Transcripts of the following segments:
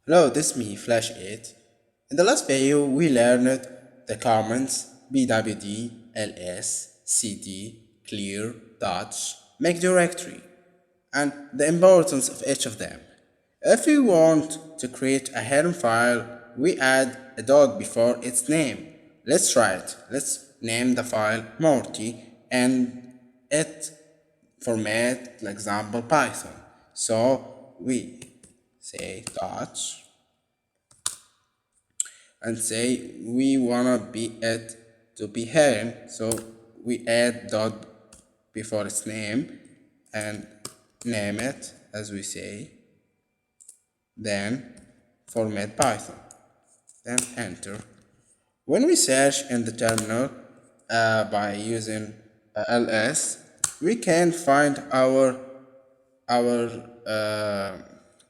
Hello, this is me, Flash 8. In the last video, we learned the commands pwd, ls, cd, clear, touch, make directory, and the importance of each of them. If we want to create a hidden file, we add a dot before its name. Let's try it. Let's name the file Morty and it format, for example, Python. So we say touch and say we wanna be it to be hidden, so we add dot before its name and name it as we say, then format Python, then enter. When we search in the terminal by using ls, we can find our uh,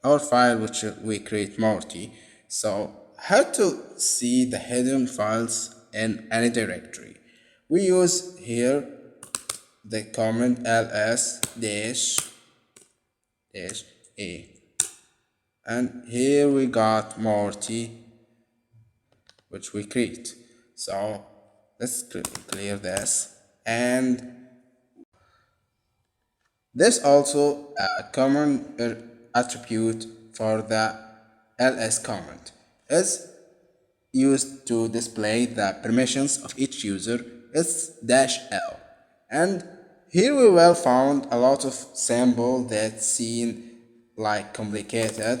our file which we create Morty. So how to see the hidden files in any directory? We use here the command ls dash a, and here we got Morty which we create. So let's clear this, and there's also a common attribute for the ls command is used to display the permissions of each user. It's -l, and here we will found a lot of symbol that seem like complicated.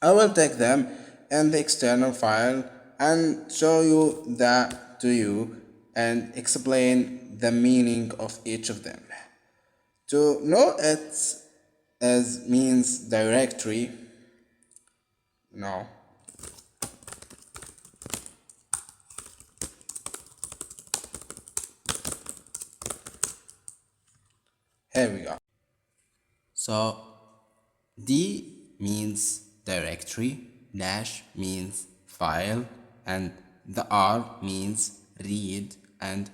I will take them in the external file and show you that to you and explain the meaning of each of them. To know it as means directory, no. Here we go. So D means directory, dash means file, and the R means read, and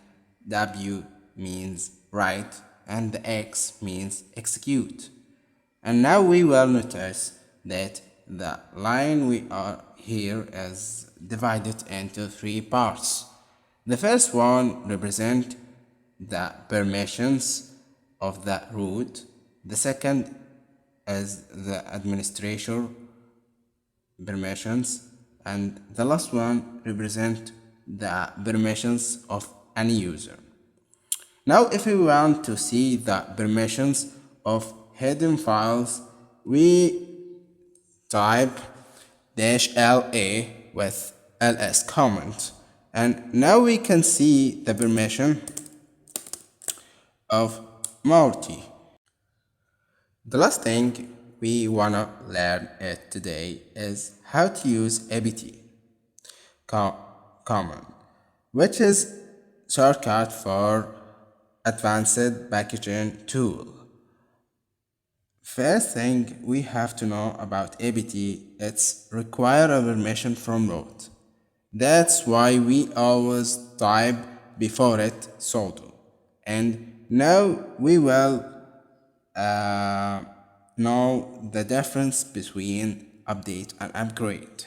W means write, and the X means execute. And now we will notice that the line we are here is divided into three parts. The first one represents the permissions of the root. The second is the administrator permissions, and the last one represents the permissions of any user. Now if we want to see the permissions of hidden files, we type -la with ls command, and now we can see the permission of Morty. The last thing we wanna learn it today is how to use apt command, which is shortcut for advanced packaging tool. First thing we have to know about apt, it's require a permission from root. That's why we always type before it sudo. And now we will know the difference between update and upgrade.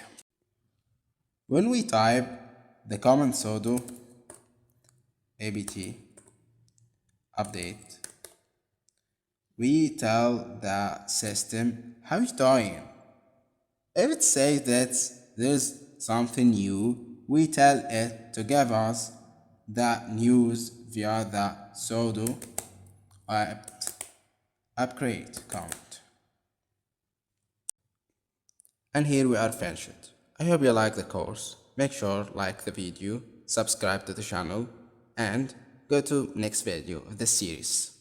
When we type the command sudo apt update, we tell the system how it's doing. If it says that there's something new, we tell it to give us the news via the sudo apt upgrade command. And here we are finished. I hope you like the course. Make sure like the video, subscribe to the channel, and go to next video of this series.